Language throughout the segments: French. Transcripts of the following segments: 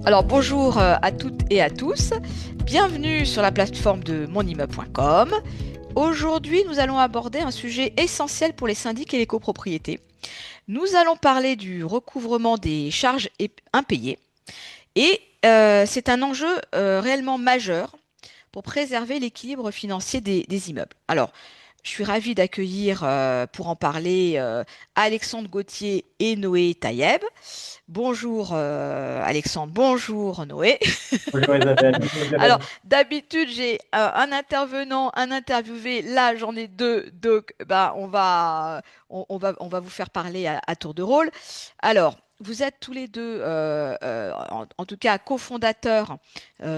Alors bonjour à toutes et à tous, bienvenue sur la plateforme de monimmeuble.com. Aujourd'hui, nous allons aborder un sujet essentiel pour les syndics et les copropriétés. Nous allons parler du recouvrement des charges impayées et c'est un enjeu réellement majeur pour préserver l'équilibre financier des immeubles. Alors, je suis ravie d'accueillir pour en parler Alexandre Gauthier et Noé Taïeb. Bonjour Alexandre, bonjour Noé. Bonjour Isabelle. Bonjour Alors, Isabelle. d'habitude, j'ai un intervenant, un interviewé. Là, j'en ai deux. Donc, bah, on va vous faire parler à tour de rôle. Alors, vous êtes tous les deux, en tout cas, cofondateurs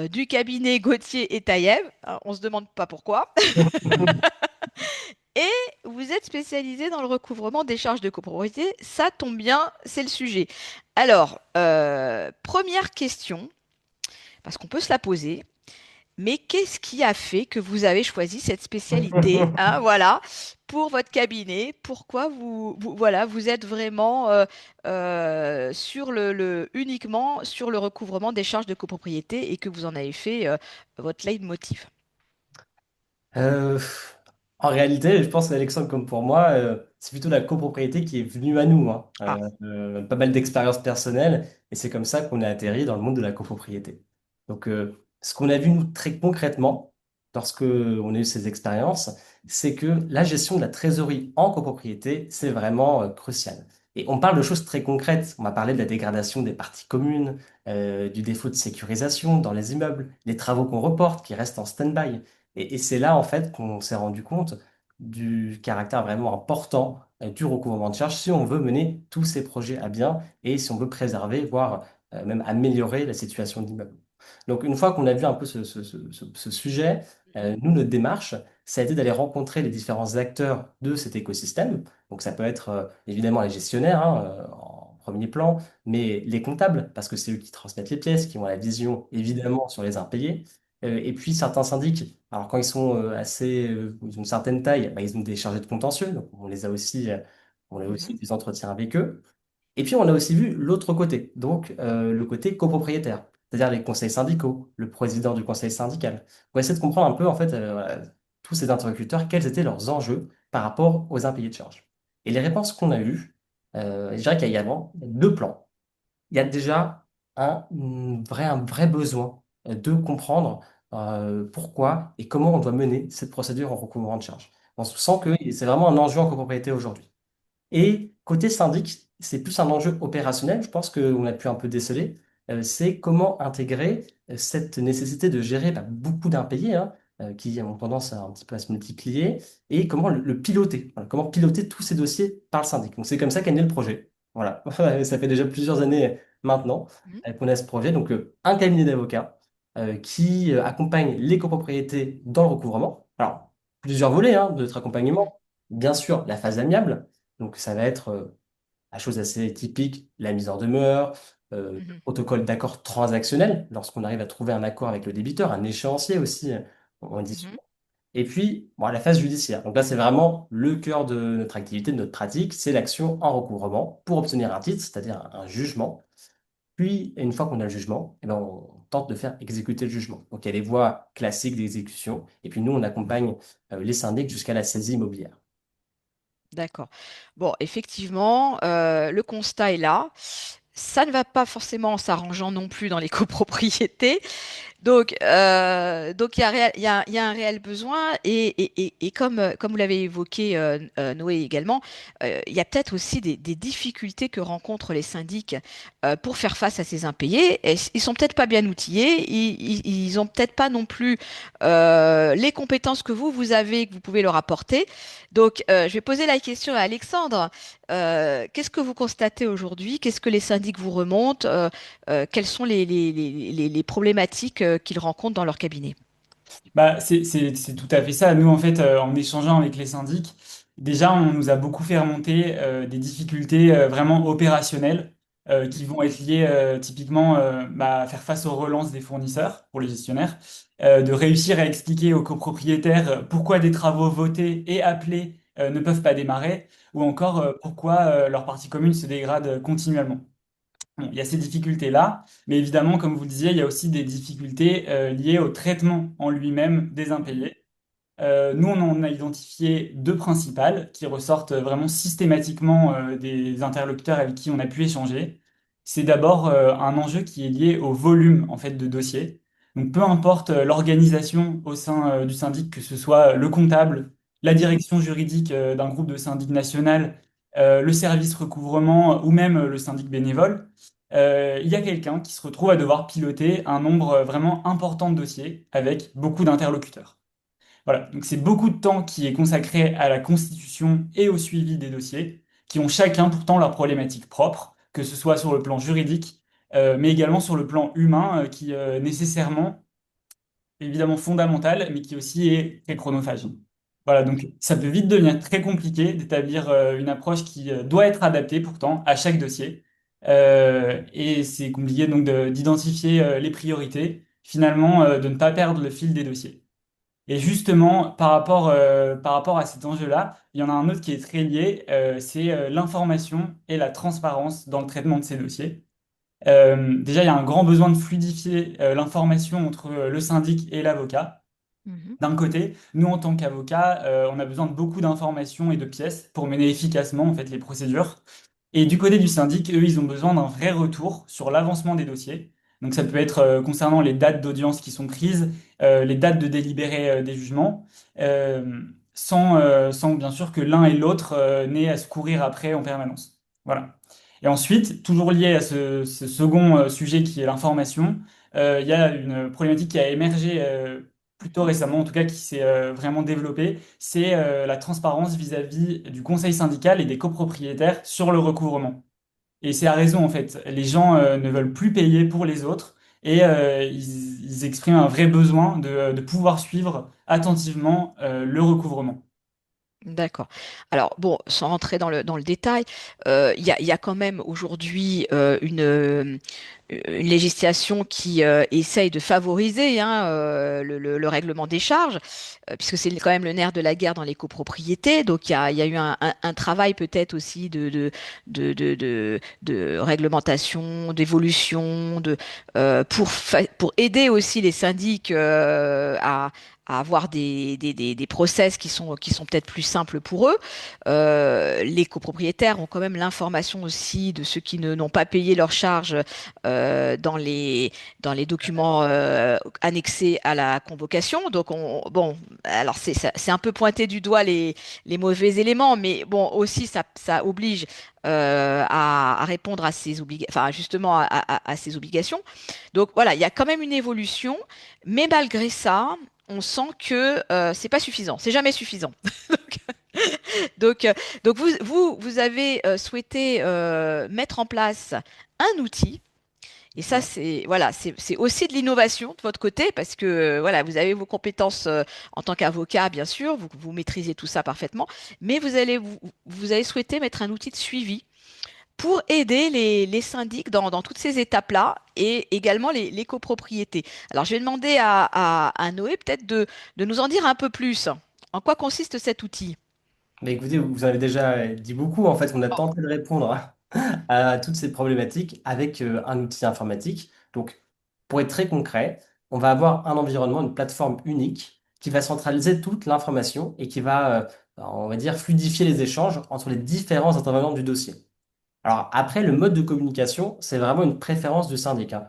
du cabinet Gauthier et Taïeb. On se demande pas pourquoi. Et vous êtes spécialisé dans le recouvrement des charges de copropriété. Ça tombe bien, c'est le sujet. Alors, première question, parce qu'on peut se la poser. Mais qu'est-ce qui a fait que vous avez choisi cette spécialité, hein, voilà, pour votre cabinet? Pourquoi voilà, vous êtes vraiment sur uniquement sur le recouvrement des charges de copropriété et que vous en avez fait votre leitmotiv? Euh, En réalité, je pense qu'Alexandre, comme pour moi, c'est plutôt la copropriété qui est venue à nous, hein. Ah, Pas mal d'expériences personnelles, et c'est comme ça qu'on a atterri dans le monde de la copropriété. Donc, ce qu'on a vu, nous, très concrètement, lorsque on a eu ces expériences, c'est que la gestion de la trésorerie en copropriété, c'est vraiment crucial. Et on parle de choses très concrètes. On va parler de la dégradation des parties communes, du défaut de sécurisation dans les immeubles, les travaux qu'on reporte, qui restent en stand-by. Et c'est là, en fait, qu'on s'est rendu compte du caractère vraiment important du recouvrement de charges si on veut mener tous ces projets à bien et si on veut préserver, voire même améliorer la situation de l'immeuble. Donc, une fois qu'on a vu un peu ce sujet, mhm, nous, notre démarche, ça a été d'aller rencontrer les différents acteurs de cet écosystème. Donc, ça peut être évidemment les gestionnaires, hein, en premier plan, mais les comptables, parce que c'est eux qui transmettent les pièces, qui ont la vision mhm, évidemment sur les impayés. Et puis certains syndics, alors quand ils sont ils ont une certaine taille, bah, ils ont des chargés de contentieux, donc on a aussi mhm, des entretiens avec eux. Et puis on a aussi vu l'autre côté, donc le côté copropriétaire, c'est-à-dire les conseils syndicaux, le président du conseil syndical. On va essayer de comprendre un peu en fait voilà, tous ces interlocuteurs, quels étaient leurs enjeux par rapport aux impayés de charges. Et les réponses qu'on a eues, je dirais qu'il y a également deux plans. Il y a déjà un vrai besoin de comprendre pourquoi et comment on doit mener cette procédure en recouvrement de charges. On sent mhm. que c'est vraiment un enjeu en copropriété aujourd'hui. Et côté syndic, c'est plus un enjeu opérationnel, je pense qu'on a pu un peu déceler, c'est comment intégrer cette nécessité de gérer bah, beaucoup d'impayés, hein, qui ont tendance à un petit peu à se multiplier, et comment le piloter, voilà, comment piloter tous ces dossiers par le syndic. Donc c'est comme ça qu'est né le projet. Voilà, ça fait déjà plusieurs années maintenant Mhm. qu'on a ce projet. Donc un cabinet d'avocats qui accompagne les copropriétés dans le recouvrement. Alors, plusieurs volets hein, de notre Mhm. accompagnement. Bien sûr, la phase amiable. Donc, ça va être la chose assez typique, la mise en demeure, le Mhm. protocole d'accord transactionnel, lorsqu'on arrive à trouver un accord avec le débiteur, un échéancier aussi, on dit Mhm. souvent. Et puis, bon, la phase judiciaire. Donc là, c'est vraiment le cœur de notre activité, de notre pratique, c'est l'action en recouvrement pour obtenir un titre, c'est-à-dire un jugement. Puis, une fois qu'on a le jugement, eh ben, on tente de faire exécuter le jugement. Donc, il y a les voies classiques d'exécution. Et puis, nous, on accompagne les syndics jusqu'à la saisie immobilière. D'accord. Bon, effectivement, le constat est là. Ça ne va pas forcément en s'arrangeant non plus dans les copropriétés. Donc il y a, il y a un réel besoin et comme, comme vous l'avez évoqué, Noé également, il y a peut-être aussi des difficultés que rencontrent les syndics pour faire face à ces impayés. Et ils sont peut-être pas bien outillés, ils ont peut-être pas non plus les compétences que vous avez, que vous pouvez leur apporter. Donc je vais poser la question à Alexandre. Qu'est-ce que vous constatez aujourd'hui? Qu'est-ce que les syndics vous remontent? Quelles sont les problématiques qu'ils rencontrent dans leur cabinet? Bah, c'est tout à fait ça. Nous, en fait, en échangeant avec les syndics, déjà, on nous a beaucoup fait remonter des difficultés vraiment opérationnelles qui vont être liées typiquement bah, à faire face aux relances des fournisseurs pour les gestionnaires, de réussir à expliquer aux copropriétaires pourquoi des travaux votés et appelés ne peuvent pas démarrer, ou encore pourquoi leur partie commune se dégrade continuellement. Bon, il y a ces difficultés-là, mais évidemment, comme vous le disiez, il y a aussi des difficultés liées au traitement en lui-même des impayés. Nous, on en a identifié deux principales qui ressortent vraiment systématiquement des interlocuteurs avec qui on a pu échanger. C'est d'abord un enjeu qui est lié au volume en fait de dossiers. Donc, peu importe l'organisation au sein du syndic, que ce soit le comptable, la direction juridique d'un groupe de syndic national, le service recouvrement ou même le syndic bénévole, il y a quelqu'un qui se retrouve à devoir piloter un nombre vraiment important de dossiers avec beaucoup d'interlocuteurs. Voilà, donc c'est beaucoup de temps qui est consacré à la constitution et au suivi des dossiers, qui ont chacun pourtant leurs problématiques propres, que ce soit sur le plan juridique, mais également sur le plan humain, qui nécessairement, évidemment fondamental, mais qui aussi est très chronophage. Voilà, donc ça peut vite devenir très compliqué d'établir une approche qui doit être adaptée pourtant à chaque dossier. Et c'est compliqué donc d'identifier les priorités, finalement de ne pas perdre le fil des dossiers. Et justement, par rapport à cet enjeu-là, il y en a un autre qui est très lié, c'est l'information et la transparence dans le traitement de ces dossiers. Déjà, il y a un grand besoin de fluidifier l'information entre le syndic et l'avocat. Mhm. D'un côté, nous, en tant qu'avocats, on a besoin de beaucoup d'informations et de pièces pour mener efficacement en fait, les procédures. Et du côté du syndic, eux, ils ont besoin d'un vrai retour sur l'avancement des dossiers. Donc ça peut être concernant les dates d'audience qui sont prises, les dates de délibéré des jugements, sans bien sûr que l'un et l'autre n'aient à se courir après en permanence. Voilà. Et ensuite, toujours lié à ce second sujet qui est l'information, il y a une problématique qui a émergé plutôt récemment, en tout cas qui s'est vraiment développée, c'est la transparence vis-à-vis du conseil syndical et des copropriétaires sur le recouvrement. Et c'est à raison, en fait. Les gens ne veulent plus payer pour les autres et ils expriment un vrai besoin de pouvoir suivre attentivement le recouvrement. D'accord. Alors bon, sans rentrer dans le détail, il y a quand même aujourd'hui une législation qui essaye de favoriser hein, le règlement des charges, puisque c'est quand même le nerf de la guerre dans les copropriétés. Donc il y a eu un travail peut-être aussi de réglementation, d'évolution, pour aider aussi les syndics à avoir des process qui sont peut-être plus simples pour eux. Les copropriétaires ont quand même l'information aussi de ceux qui n'ont pas payé leurs charges dans les documents annexés à la convocation. Donc, bon, alors c'est un peu pointé du doigt les mauvais éléments, mais bon, aussi ça oblige à répondre à enfin, justement à ces obligations. Donc voilà, il y a quand même une évolution, mais malgré ça, on sent que c'est pas suffisant, c'est jamais suffisant. Donc, donc vous avez souhaité mettre en place un outil. Et ça, c'est voilà, c'est aussi de l'innovation de votre côté parce que voilà, vous avez vos compétences en tant qu'avocat, bien sûr, vous maîtrisez tout ça parfaitement, mais vous avez souhaité mettre un outil de suivi pour aider les syndics dans toutes ces étapes-là et également les copropriétés. Alors, je vais demander à Noé peut-être de nous en dire un peu plus. En quoi consiste cet outil? Mais écoutez, vous en avez déjà dit beaucoup. En fait, on a tenté de répondre à toutes ces problématiques avec un outil informatique. Donc, pour être très concret, on va avoir un environnement, une plateforme unique qui va centraliser toute l'information et qui va, on va dire, fluidifier les échanges entre les différents intervenants du dossier. Alors après, le mode de communication, c'est vraiment une préférence du syndic, hein.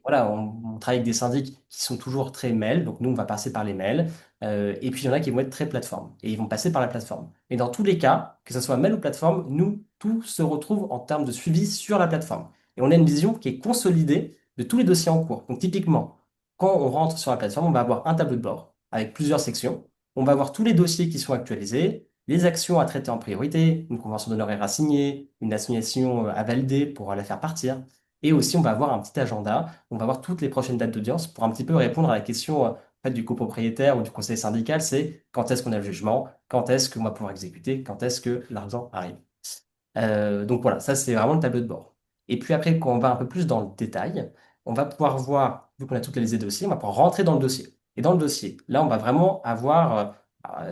Voilà, on travaille avec des syndics qui sont toujours très mail, donc nous, on va passer par les mails. Et puis, il y en a qui vont être très plateforme, et ils vont passer par la plateforme. Et dans tous les cas, que ce soit mail ou plateforme, nous, tout se retrouve en termes de suivi sur la plateforme. Et on a une vision qui est consolidée de tous les dossiers en cours. Donc typiquement, quand on rentre sur la plateforme, on va avoir un tableau de bord avec plusieurs sections. On va voir tous les dossiers qui sont actualisés, les actions à traiter en priorité, une convention d'honoraires à signer, une assignation à valider pour la faire partir. Et aussi, on va avoir un petit agenda, on va voir toutes les prochaines dates d'audience pour un petit peu répondre à la question en fait, du copropriétaire ou du conseil syndical, c'est quand est-ce qu'on a le jugement, quand est-ce qu'on va pouvoir exécuter, quand est-ce que l'argent arrive. Donc voilà, ça c'est vraiment le tableau de bord. Et puis après, quand on va un peu plus dans le détail, on va pouvoir voir, vu qu'on a toutes les listées de dossiers, on va pouvoir rentrer dans le dossier. Et dans le dossier, là, on va vraiment avoir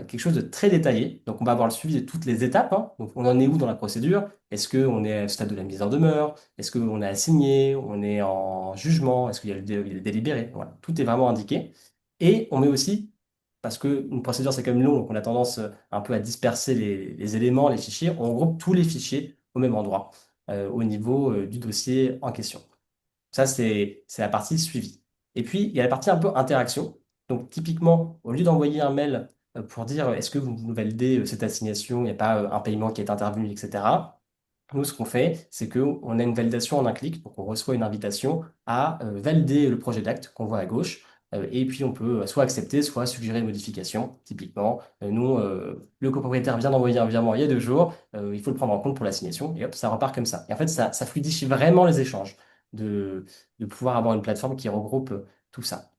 quelque chose de très détaillé. Donc, on va avoir le suivi de toutes les étapes, hein. Donc, on en est où dans la procédure? Est-ce qu'on est au stade de la mise en demeure? Est-ce qu'on est assigné? On est en jugement? Est-ce qu'il y a il y a le délibéré? Voilà, tout est vraiment indiqué. Et on met aussi, parce qu'une procédure c'est quand même long, donc on a tendance un peu à disperser les éléments, les fichiers, on regroupe tous les fichiers au même endroit, au niveau du dossier en question. Ça, c'est la partie suivi. Et puis, il y a la partie un peu interaction. Donc, typiquement, au lieu d'envoyer un mail pour dire est-ce que vous validez cette assignation, il n'y a pas un paiement qui est intervenu, etc. Nous, ce qu'on fait, c'est qu'on a une validation en un clic. Donc, on reçoit une invitation à valider le projet d'acte qu'on voit à gauche. Et puis, on peut soit accepter, soit suggérer une modification. Typiquement, nous, le copropriétaire vient d'envoyer un virement il y a 2 jours. Il faut le prendre en compte pour l'assignation. Et hop, ça repart comme ça. Et en fait, ça fluidifie vraiment les échanges de, de pouvoir avoir une plateforme qui regroupe tout ça.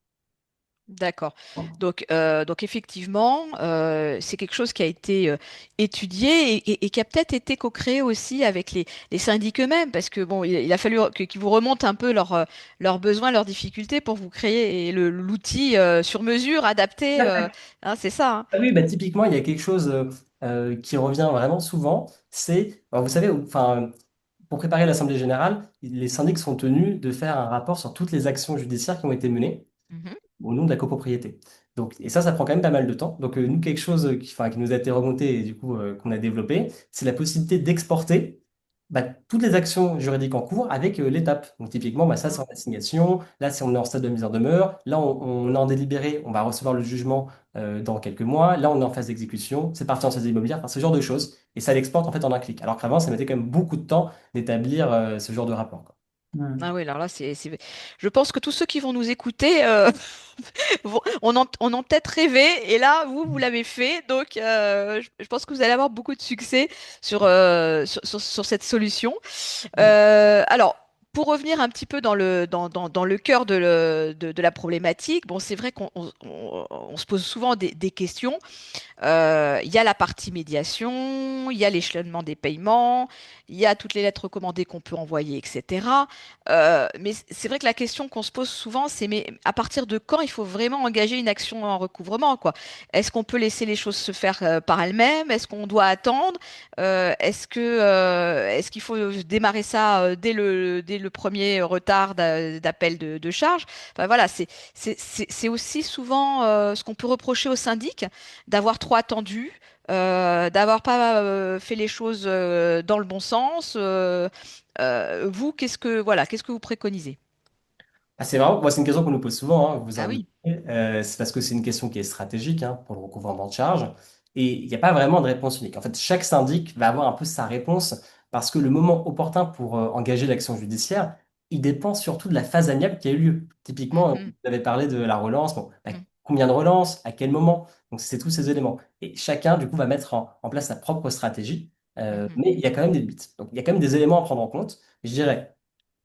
D'accord. Donc effectivement, c'est quelque chose qui a été étudié et qui a peut-être été co-créé aussi avec les syndics eux-mêmes, parce que bon, il a fallu qu'ils vous remontent un peu leurs besoins, leurs difficultés pour vous créer l'outil sur mesure, adapté. Hein, c'est ça. Hein. Ah oui, bah, typiquement, il y a quelque chose qui revient vraiment souvent, c'est, alors, vous savez, enfin, pour préparer l'Assemblée générale, les syndics sont tenus de faire un rapport sur toutes les actions judiciaires qui ont été menées Mhm. au nom de la copropriété. Donc, et ça prend quand même pas mal de temps. Donc, nous, quelque chose qui nous a été remonté et du coup qu'on a développé, c'est la possibilité d'exporter toutes les actions juridiques en cours avec l'étape. Donc, typiquement, ça, c'est en assignation. Là, si on est en stade de mise en demeure. Là, on est en délibéré. On va recevoir le jugement dans quelques mois. Là, on est en phase d'exécution. C'est parti en phase immobilière. Enfin, ce genre de choses. Et ça l'exporte en fait en un clic. Alors qu'avant, ça mettait quand même beaucoup de temps d'établir ce genre de rapport, quoi. Ouais. Ah oui, alors là, je pense que tous ceux qui vont nous écouter on en peut-être rêvé, et là, vous l'avez fait, donc je pense que vous allez avoir beaucoup de succès sur cette solution. Alors, pour revenir un petit peu dans le cœur de la problématique, bon, c'est vrai qu'on se pose souvent des questions. Il y a la partie médiation, il y a l'échelonnement des paiements, il y a toutes les lettres recommandées qu'on peut envoyer, etc. Mais c'est vrai que la question qu'on se pose souvent, c'est mais à partir de quand il faut vraiment engager une action en recouvrement, quoi? Est-ce qu'on peut laisser les choses se faire par elles-mêmes? Est-ce qu'on doit attendre? Est-ce qu'il faut démarrer ça dès le premier retard d'appel de charge? Enfin voilà, c'est aussi souvent ce qu'on peut reprocher au syndic d'avoir trop attendu, d'avoir pas fait les choses dans le bon sens. Vous, qu'est-ce que vous préconisez? Ah, c'est marrant, moi c'est une question qu'on nous pose souvent, hein, vous Ah avez oui. c'est parce que c'est une question qui est stratégique pour le recouvrement de charges et il n'y a pas vraiment de réponse unique. En fait, chaque syndic va avoir un peu sa réponse parce que le moment opportun pour engager l'action judiciaire, il dépend surtout de la phase amiable qui a eu lieu. Typiquement, vous Mhm, avez parlé de la relance, bon, mhm, combien de relances, à quel moment, donc c'est tous ces éléments. Et chacun, du coup, va mettre en place sa propre stratégie, mhm, mais il y a quand même des limites. Donc il y a quand même des éléments à prendre en compte. Je dirais,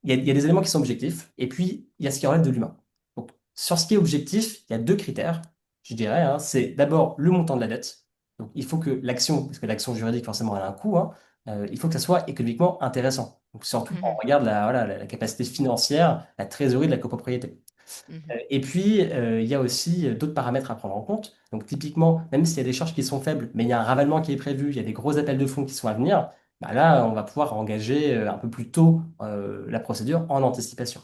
il y a des éléments qui sont objectifs, et puis il y a ce qui relève de l'humain. Donc, sur ce qui est objectif, il y a deux critères, je dirais, hein. C'est d'abord le montant de la dette. Donc, il faut que l'action, parce que l'action juridique, forcément, elle a un coût, hein, il faut que ça soit économiquement intéressant. Donc, surtout quand mhm, on regarde voilà, la capacité financière, la trésorerie de la copropriété. mhm, Et puis, il y a aussi d'autres paramètres à prendre en compte. Donc, typiquement, même s'il y a des charges qui sont faibles, mais il y a un ravalement qui est prévu, il y a des gros appels de fonds qui sont à venir, là, on va pouvoir engager un peu plus tôt la procédure en anticipation.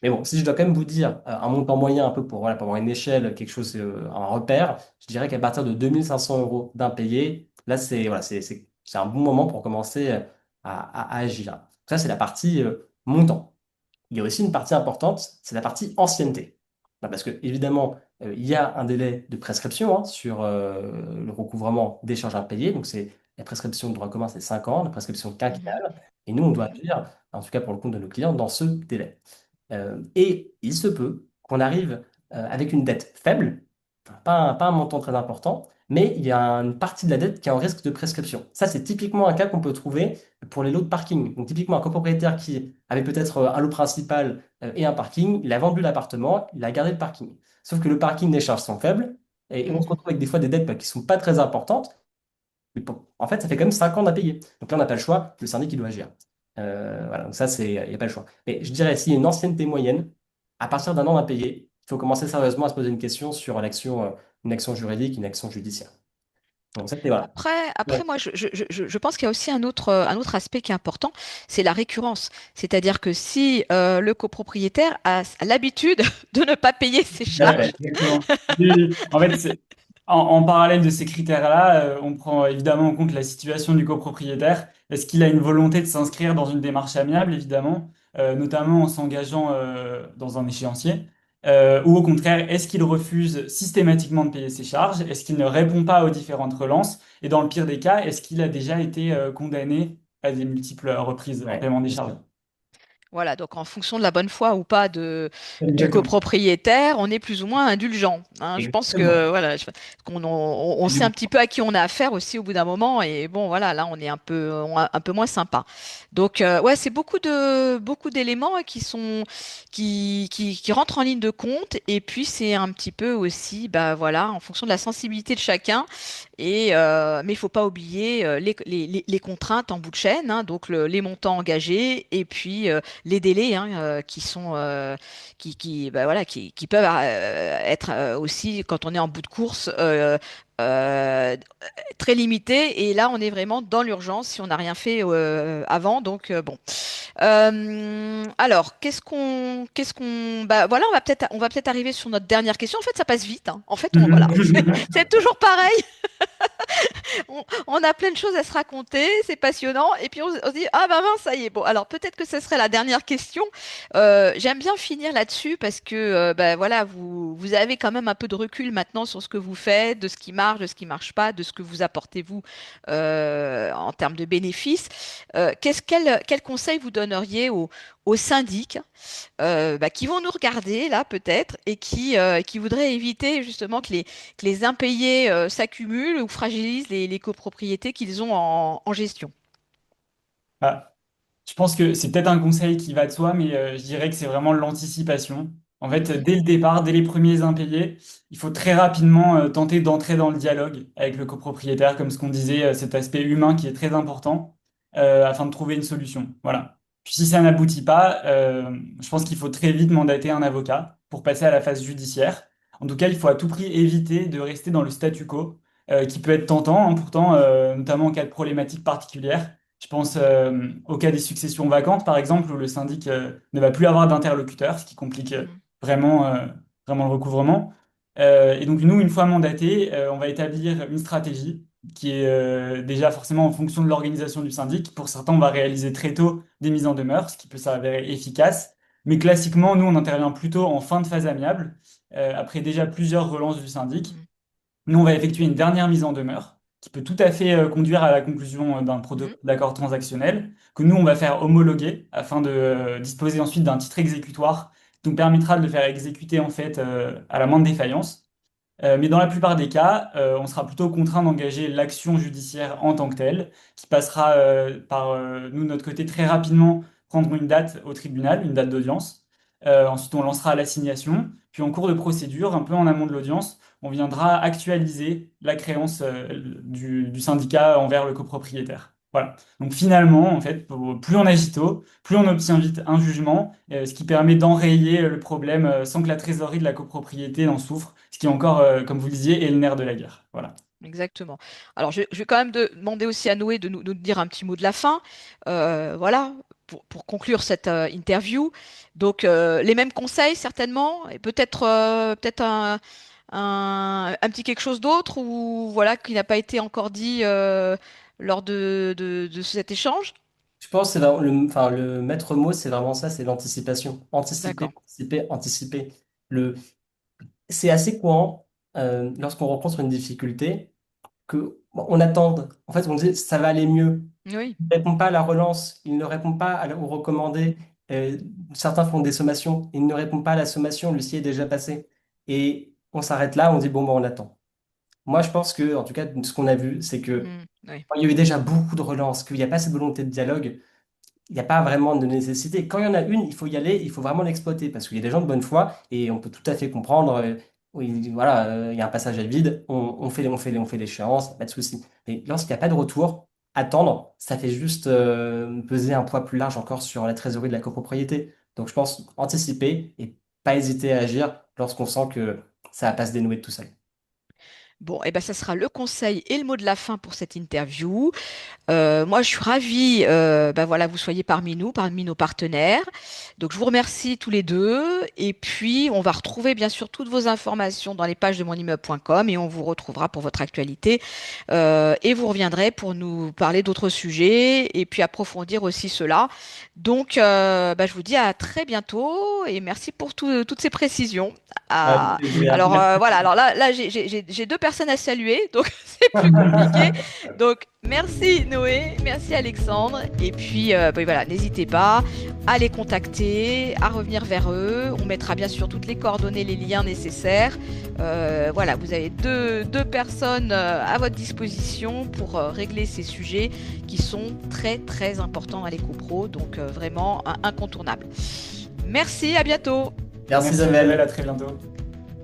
Mais bon, si je dois quand même vous dire un montant moyen un peu voilà, pour avoir une échelle, quelque chose, un repère, je dirais qu'à partir de 2500 euros d'impayé, là, c'est un bon moment pour commencer à agir. Ça, c'est la partie montant. Il y a aussi une partie importante, c'est la partie ancienneté. Parce que, évidemment, il y a un délai de prescription sur le recouvrement des charges impayées. Donc, c'est la prescription de droit commun, c'est 5 ans, la prescription mhm, quinquennale. Et nous, on doit mhm, agir, en tout cas pour le compte de nos clients, dans ce délai. Et il se peut qu'on arrive avec une dette faible, enfin, pas un montant très important, mais il y a une partie de la dette qui est en risque de prescription. Ça, c'est typiquement un cas qu'on peut trouver pour les lots de parking. Donc, typiquement, un copropriétaire qui avait peut-être un lot principal et un parking, il a vendu l'appartement, il a gardé le parking. Sauf que le parking, les charges sont faibles, et on se mhm. retrouve avec des fois des dettes qui ne sont pas très importantes. Mais en fait, ça fait quand même 5 ans à payer. Donc là, on n'a pas le choix, le syndic, il doit agir. Voilà, donc ça, il n'y a pas le choix. Mais je dirais, s'il y a une ancienneté moyenne, à partir d'un an d'impayé, il faut commencer sérieusement à se poser une question sur une action juridique, une action judiciaire. Donc, ça, c'est voilà. Après, Ouais. moi, je pense qu'il y a aussi un autre aspect qui est important, c'est la récurrence. C'est-à-dire que si le copropriétaire a l'habitude de ne pas payer ses charges, Ouais, exactement. Oui, oui. En fait, en parallèle de ces critères-là, on prend évidemment en compte la situation du copropriétaire. Est-ce qu'il a une volonté de s'inscrire dans une démarche amiable, évidemment, notamment en s'engageant dans un échéancier, ou au contraire, est-ce qu'il refuse systématiquement de payer ses charges? Est-ce qu'il ne répond pas aux différentes relances? Et dans le pire des cas, est-ce qu'il a déjà été condamné à des multiples reprises en Ouais, paiement des bien charges? sûr. voilà, donc en fonction de la bonne foi ou pas du Exactement. copropriétaire, on est plus ou moins indulgent, hein. Je pense que Exactement. voilà, on sait un petit peu à qui on a affaire aussi au bout d'un moment, et bon voilà, là on est un peu moins sympa. Donc ouais, c'est beaucoup d'éléments qui rentrent en ligne de compte, et puis c'est un petit peu aussi bah voilà, en fonction de la sensibilité de chacun. Mais il faut pas oublier les contraintes en bout de chaîne, hein, donc les montants engagés et puis les délais, hein, bah, voilà, qui peuvent être aussi, quand on est en bout de course, euh, très limités. Et là, on est vraiment dans l'urgence si on n'a rien fait avant. Donc, bon. Alors, bah voilà, on va peut-être arriver sur notre dernière question. En fait, ça passe vite, hein. En fait, voilà, c'est toujours pareil. On a plein de choses à se raconter, c'est passionnant, et puis on se dit, ah ben mince, ça y est. Bon, alors peut-être que ce serait la dernière question. J'aime bien finir là-dessus parce que ben voilà, vous avez quand même un peu de recul maintenant sur ce que vous faites, de ce qui marche, de ce qui marche pas, de ce que vous apportez vous en termes de bénéfices. Quel conseil vous donneriez aux syndics bah, qui vont nous regarder là peut-être et qui voudraient éviter justement que les impayés s'accumulent ou fragilisent les copropriétés qu'ils ont en gestion. Ah, je pense que c'est peut-être un conseil qui va de soi, mais je dirais que c'est vraiment l'anticipation. En fait, Mhm, dès le départ, dès les premiers impayés, il faut très rapidement tenter d'entrer dans le dialogue avec le copropriétaire, comme ce qu'on disait, cet aspect humain qui est très important, afin de trouver une solution. Voilà. Puis si ça n'aboutit pas, je pense qu'il faut très vite mandater un avocat pour passer à la phase judiciaire. En tout cas, il faut à tout prix éviter de rester dans le statu quo, qui peut être tentant, hein, pourtant, notamment en cas de problématique particulière. Je pense au cas des successions vacantes, par exemple, où le syndic ne va plus avoir d'interlocuteur, ce qui complique mhm, vraiment, vraiment le recouvrement. Et donc, nous, une fois mandaté, on va établir une stratégie qui est déjà forcément en fonction de l'organisation du syndic. Pour certains, on va réaliser très tôt des mises en demeure, ce qui peut s'avérer efficace. Mais classiquement, nous, on intervient plutôt en fin de phase amiable, après déjà plusieurs relances du syndic. mhm, Nous, on va effectuer une dernière mise en demeure qui peut tout à fait conduire à la conclusion d'un mhm, protocole d'accord transactionnel que nous, on va faire homologuer afin de disposer ensuite d'un titre exécutoire qui nous permettra de le faire exécuter en fait à la moindre défaillance. Mais dans la plupart des cas, on sera plutôt contraint d'engager l'action judiciaire en tant que telle, qui passera par nous, de notre côté, très rapidement prendre une date au tribunal, une date d'audience. Ensuite, on lancera l'assignation. Puis en cours de procédure, un peu en amont de l'audience, on viendra actualiser la créance du syndicat envers le copropriétaire. Voilà. Donc finalement, en fait, plus on agit tôt, plus on obtient vite un jugement, ce qui permet d'enrayer le problème sans que la trésorerie de la copropriété en souffre, ce qui encore, comme vous le disiez, est le nerf de la guerre. Voilà. exactement. Alors, je vais quand même demander aussi à Noé de nous dire un petit mot de la fin. Voilà, pour conclure cette interview. Donc, les mêmes conseils, certainement, et peut-être un petit quelque chose d'autre ou voilà qui n'a pas été encore dit lors de cet échange. Je pense que c'est enfin, le maître mot, c'est vraiment ça, c'est l'anticipation. Anticiper, D'accord. anticiper, anticiper. Le, c'est assez courant lorsqu'on rencontre une difficulté que bon, on attende. En fait, on dit ça va aller mieux. Oui. Il ne répond pas à la relance, il ne répond pas aux recommandés. Euh, Certains font des sommations, il ne répond pas à la sommation, le est déjà passé. Et on s'arrête là, on dit bon, ben, on attend. Moi, je pense que, en tout cas, ce qu'on a vu, c'est que Mm, oui. quand il y a eu déjà beaucoup de relances, qu'il n'y a pas cette volonté de dialogue, il n'y a pas vraiment de nécessité. Quand il y en a une, il faut y aller, il faut vraiment l'exploiter parce qu'il y a des gens de bonne foi et on peut tout à fait comprendre. Oui, voilà, il y a un passage à vide, on fait l'échéance, pas de souci. Mais lorsqu'il n'y a pas de retour, attendre, ça fait juste peser un poids plus large encore sur la trésorerie de la copropriété. Donc je pense anticiper et pas hésiter à agir lorsqu'on sent que ça va pas se dénouer de tout seul. Bon, et ben ça sera le conseil et le mot de la fin pour cette interview. Moi, je suis ravie, ben voilà, vous soyez parmi nous, parmi nos partenaires. Donc, je vous remercie tous les deux. Et puis, on va retrouver bien sûr toutes vos informations dans les pages de monimmeuble.com et on vous retrouvera pour votre actualité. Et vous reviendrez pour nous parler d'autres sujets et puis approfondir aussi cela. Donc, ben, je vous dis à très bientôt et merci pour toutes ces précisions. Avec Ah, plaisir. alors voilà, alors là j'ai deux personnes à saluer, donc c'est plus compliqué. Donc, merci Noé, merci Alexandre. Et puis, bah, voilà, n'hésitez pas à les contacter, à revenir vers eux. On mettra bien sûr toutes les coordonnées, les liens nécessaires. Voilà, vous avez deux personnes à votre disposition pour régler ces sujets qui sont très très importants à l'éco-pro, donc vraiment incontournables. Merci, à bientôt. Merci Merci Isabelle, Isabelle. à très bientôt.